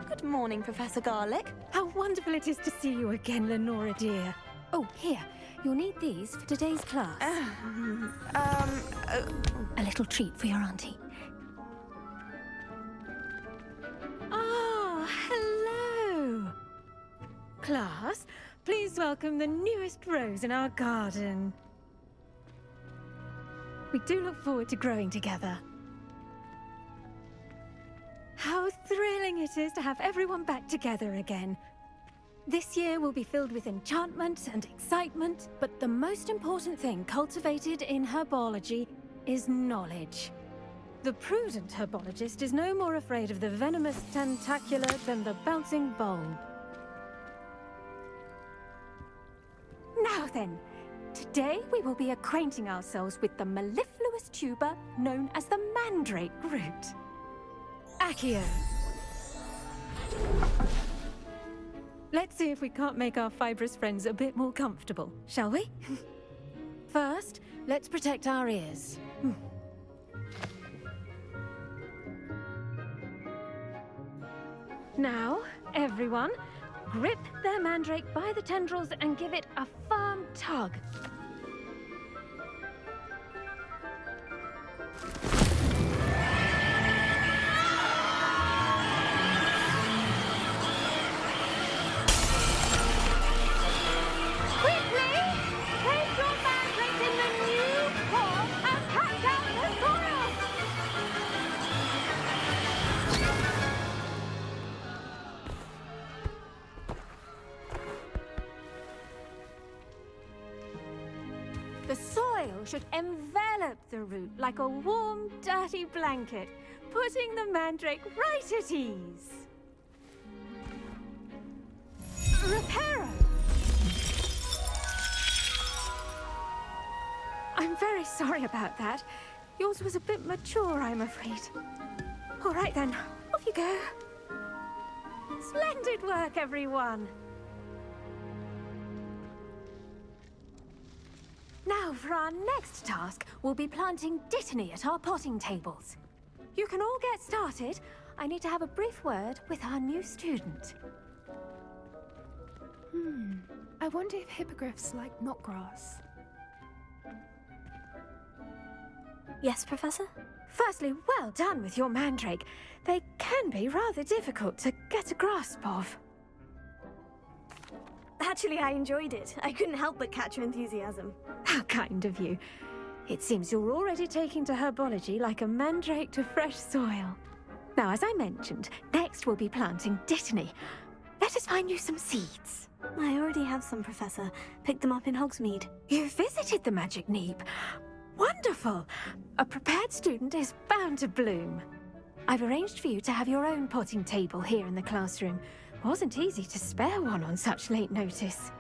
Good morning, Professor Garlick. How wonderful it is to see you again, Lenora dear. Oh, here. You'll need these for today's class. A little treat for your auntie. Ah, hello. Class, please welcome the newest rose in our garden. We do look forward to growing together. How thrilling it is to have everyone back together again. This year will be filled with enchantment and excitement, but the most important thing cultivated in herbology is knowledge. The prudent herbologist is no more afraid of the venomous tentacular than the bouncing bulb. Now then, today we will be acquainting ourselves with the mellifluous tuber known as the mandrake root. Accio. Let's see if we can't make our fibrous friends a bit more comfortable, shall we? First, let's protect our ears. Now, everyone, grip their mandrake by the tendrils and give it a firm tug. The soil should envelop the root like a warm, dirty blanket, putting the mandrake right at ease. Reparo! I'm very sorry about that. Yours was a bit mature, I'm afraid. All right then, off you go. Splendid work, everyone! Now, for our next task, we'll be planting dittany at our potting tables. You can all get started. I need to have a brief word with our new student. I wonder if hippogriffs like knotgrass. Yes, Professor? Firstly, well done with your mandrake. They can be rather difficult to get a grasp of. Actually, I enjoyed it. I couldn't help but catch your enthusiasm. How kind of you. It seems you're already taking to herbology like a mandrake to fresh soil. Now, as I mentioned, next we'll be planting dittany. Let us find you some seeds. I already have some, Professor. Picked them up in Hogsmeade. You visited the Magic Neep. Wonderful! A prepared student is bound to bloom. I've arranged for you to have your own potting table here in the classroom. Wasn't easy to spare one on such late notice.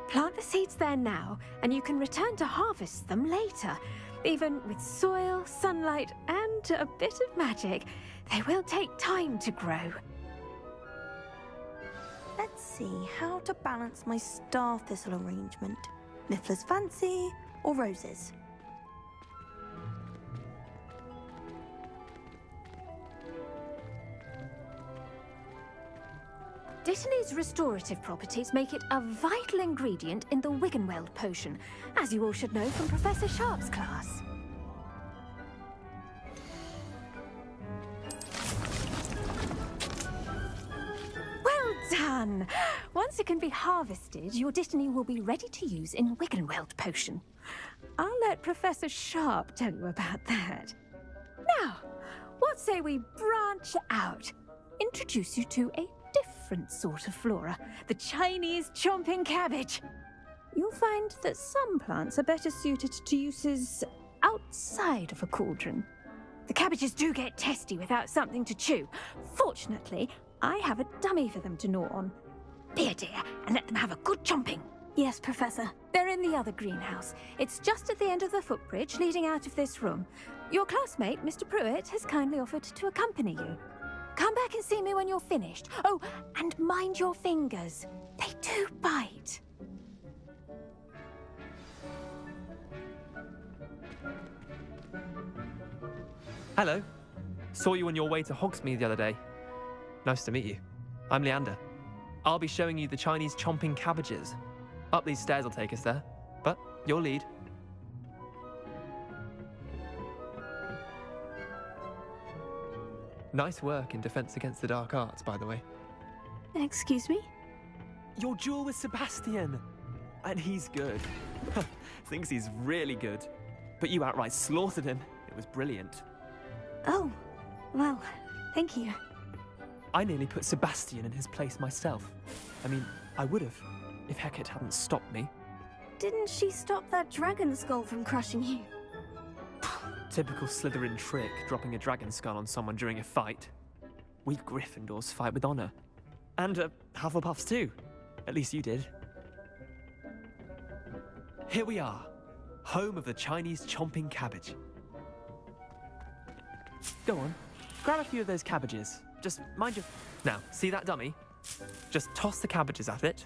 Plant the seeds there now, and you can return to harvest them later. Even with soil, sunlight, and a bit of magic, they will take time to grow. Let's see how to balance my star thistle arrangement. Niffler's fancy or roses? Dittany's restorative properties make it a vital ingredient in the Wiggenweld potion, as you all should know from Professor Sharp's class. Well done! Once it can be harvested, your dittany will be ready to use in Wiggenweld potion. I'll let Professor Sharp tell you about that. Now, what say we branch out? Introduce you to a different sort of flora, the Chinese chomping cabbage. You'll find that some plants are better suited to uses outside of a cauldron. The cabbages do get testy without something to chew. Fortunately, I have a dummy for them to gnaw on. Be a dear and let them have a good chomping. Yes, Professor. They're in the other greenhouse. It's just at the end of the footbridge leading out of this room. Your classmate, Mr. Pruitt, has kindly offered to accompany you. Come back and see me when you're finished. Oh, and mind your fingers. They do bite. Hello. Saw you on your way to Hogsmeade the other day. Nice to meet you. I'm Leander. I'll be showing you the Chinese chomping cabbages. Up these stairs will take us there, but you'll lead. Nice work in Defense Against the Dark Arts, by the way. Excuse me? Your duel with Sebastian! And he's good. Thinks he's really good. But you outright slaughtered him. It was brilliant. Oh, well, thank you. I nearly put Sebastian in his place myself. I mean, I would have, if Hecate hadn't stopped me. Didn't she stop that dragon skull from crushing you? Typical Slytherin trick, dropping a dragon skull on someone during a fight. We Gryffindors fight with honor. And Hufflepuffs too. At least you did. Here we are, home of the Chinese chomping cabbage. Go on, grab a few of those cabbages. Just mind your... Now, see that dummy? Just toss the cabbages at it,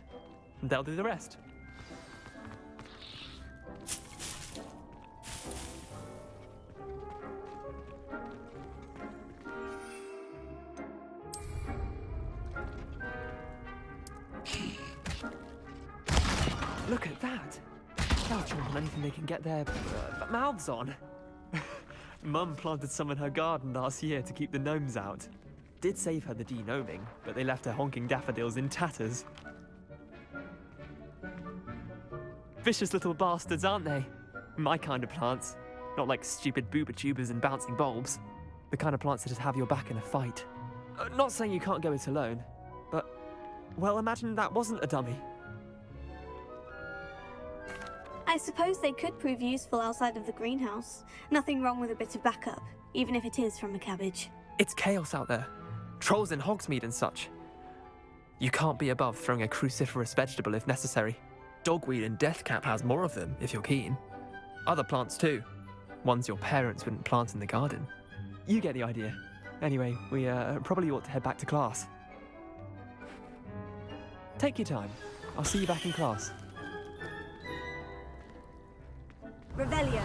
and they'll do the rest. Look at that! They'll chomp on anything they can get their mouths on. Mum planted some in her garden last year to keep the gnomes out. Did save her the de-gnoming, but they left her honking daffodils in tatters. Vicious little bastards, aren't they? My kind of plants. Not like stupid booba tubers and bouncing bulbs. The kind of plants that just have your back in a fight. Not saying you can't go it alone, but... well, imagine that wasn't a dummy. I suppose they could prove useful outside of the greenhouse. Nothing wrong with a bit of backup, even if it is from a cabbage. It's chaos out there. Trolls in Hogsmeade and such. You can't be above throwing a cruciferous vegetable if necessary. Dogweed and deathcap has more of them, if you're keen. Other plants too. Ones your parents wouldn't plant in the garden. You get the idea. Anyway, we probably ought to head back to class. Take your time. I'll see you back in class. Revelio.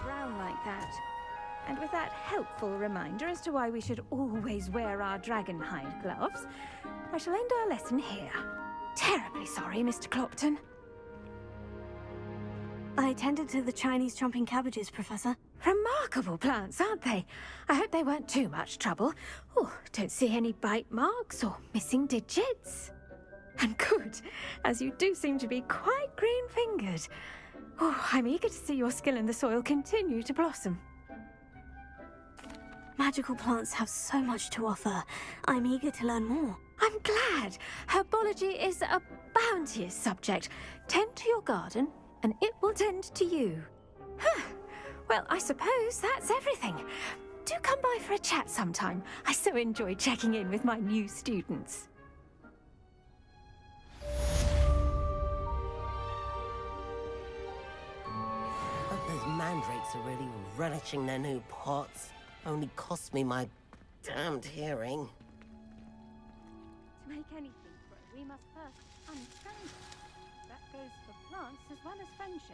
Brown like that. And with that helpful reminder as to why we should always wear our dragon hide gloves, I shall end our lesson here. Terribly sorry, Mr. Clopton. I tended to the Chinese chomping cabbages, Professor. Remarkable plants, aren't they? I hope they weren't too much trouble. Oh, don't see any bite marks or missing digits. And good, as you do seem to be quite green-fingered. Oh, I'm eager to see your skill in the soil continue to blossom. Magical plants have so much to offer. I'm eager to learn more. I'm glad. Herbology is a bounteous subject. Tend to your garden, and it will tend to you. Well, I suppose that's everything. Do come by for a chat sometime. I so enjoy checking in with my new students. Hope those mandrakes are really relishing their new pots. Only cost me my damned hearing. To make anything grow, we must first understand it. That goes for plants as well as friendships.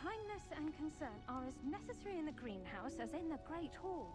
Kindness and concern are as necessary in the greenhouse as in the Great Hall.